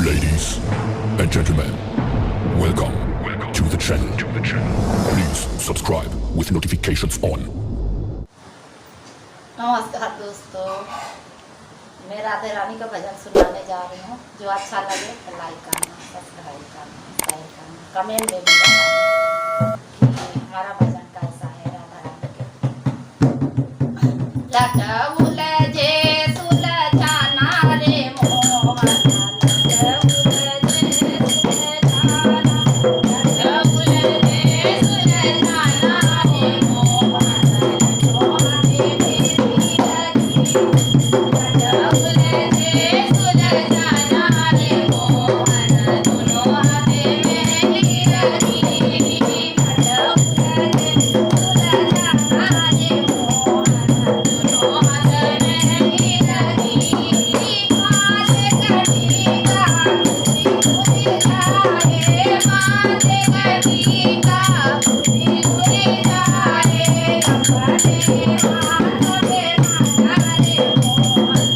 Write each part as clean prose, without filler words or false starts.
Ladies and gentlemen, welcome to the channel. Please subscribe with notifications on. नमस्कार दोस्तों, मैं राधे रानी का भजन सुनाने जा रही हूँ। जो अच्छा लगे तो लाइक करना, सब्सक्राइब करना, शेयर करना, कमेंट में भी बताना कि हमारा भजन कैसा है। राधा रानी के लट उलझे सुलझाना रे मोहना, लट उलझे सुलझाना, लट उलझे सुलझाना रे मोहना, मोहने मेरी लगी, लट उलझे सुलझाना रे मोहना, दोनों हाथे मेरी लगी, लट उलझे सुलझाना रे मोहना, दोनों हाथे मेरी लगी, माथे कटी का खुदी खुदी जाए, माथे कटी का खुदी खुदी जाए, अपने हाथ में माला रे मोहन,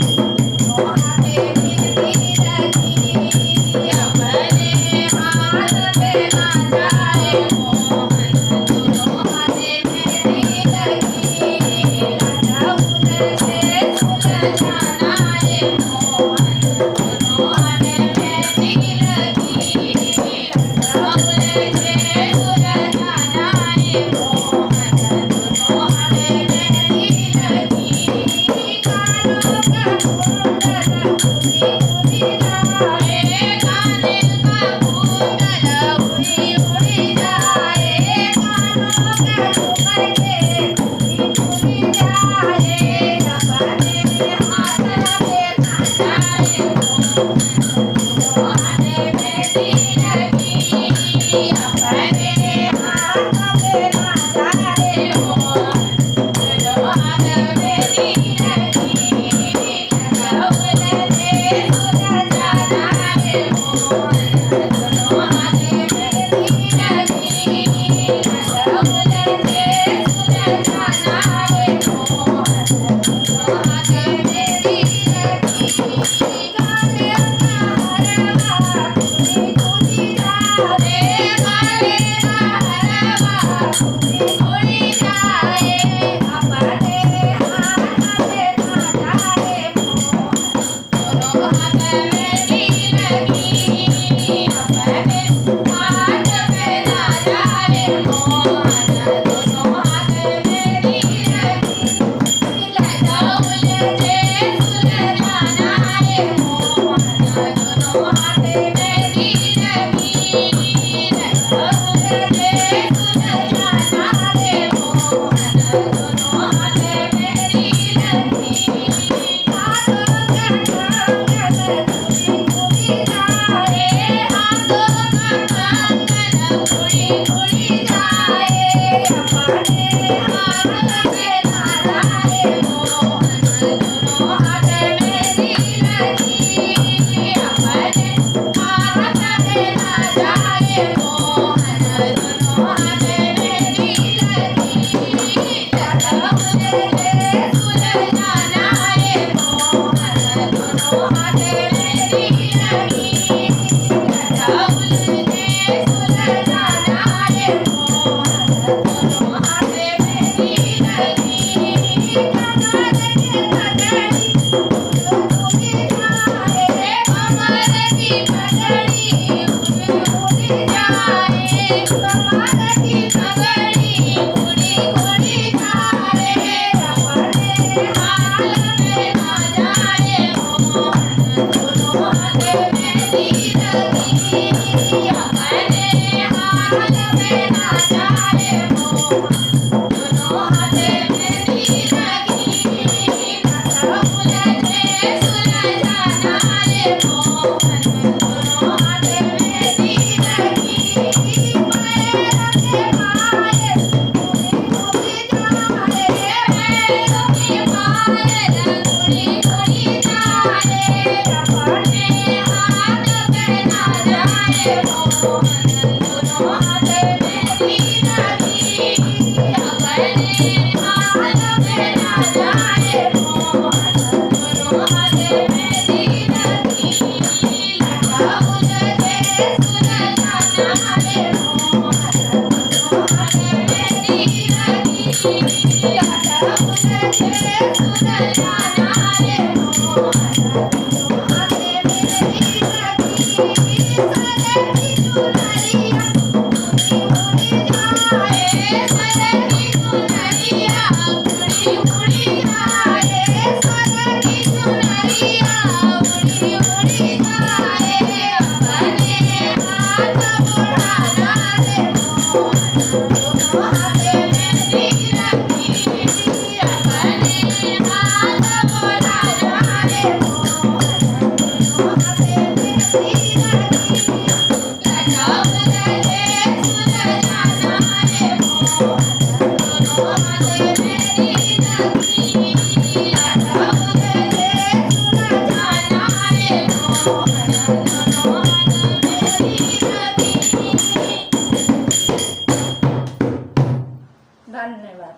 दोनों हाथे मेरी लगी, अपने हाथ में माला रे मोहन, दोनों हाथे मेरी लगी, लट उलझे सुलझाना रे मोहन, दोनों हाथे मेरी लगी, लट उलझे सुलझाना रे मोहन, दोनों हाथे मेरी लगी, कानों का कुंडल उड़ी उड़ी जाए, काने का कुंडल उड़ी उड़ी जाए, कानों का झुमर के उड़ी उड़ी जाए, अपने हाथ में काना रे मोहन, दोनों हाथे मेरी लगी, अपने हाथ में माला रे मोहन, दोनों हाथ मेरी लगी, लट उलझे सुलझाना रे मोहन, दोनों हाथे मेरी लगी, लट उलझे सुलझाना रे मोहन, दोनों हाथे मेरी लगी, काले का हरवा खुदी खुदी जाए, काले का हरवा खुदी खुदी जाए, अपने हाथ में माला रे मोहन, दोनों हाथ मेरी लगी, अपने हाथ में माला रे मोहन, दोनों हाथ मेरी लगी, लट उलझे सुलझाना रे मोहन, दोनों हाथे मेरी लगी, लट उलझे सुलझाना रे मोहन, दोनों हाथे मेरी लगी, हाथों का कंगन खुदी खुदी जाए, हाथों का कंगन खुदी खुदी जाए, अपने हाथ में माला रे मोहन, दोनों हाथे मेरी लगी, अपने हाथ में माला रे मोहन, दोनों हाथे मेरी लगी, लट उलझे सुलझाना रे मोहन, दोनों हाथे मेरी लगी, लट उलझे सुलझाना रे मोहन, दोनों हाथे मेरी लगी, कमर की पगड़ी उड़ी जाए, कमर की पगड़ी उड़ी जाए, कमर की पगड़ी उड़ी उड़ी जाए, अपने हाल में माला रे मोहन, दोनों हाथे मेरी लगी, अपने हाल में माला रे मोहन, दोनों हाथे मेरी लगी, लट उलझे सुलझाना रे मोहन, दोनों हाथे मेरी लगी, पैरों के पायल उड़ी उड़ी जाए, पैरों के पायल उड़ी उड़ी जाए, अपने हाथ में माला रे मोहन, दोनों हाथे मेरी लगी, अपने हाथ में माला रे मोहन, दोनों हाथे मेरी लगी, धन्यवाद.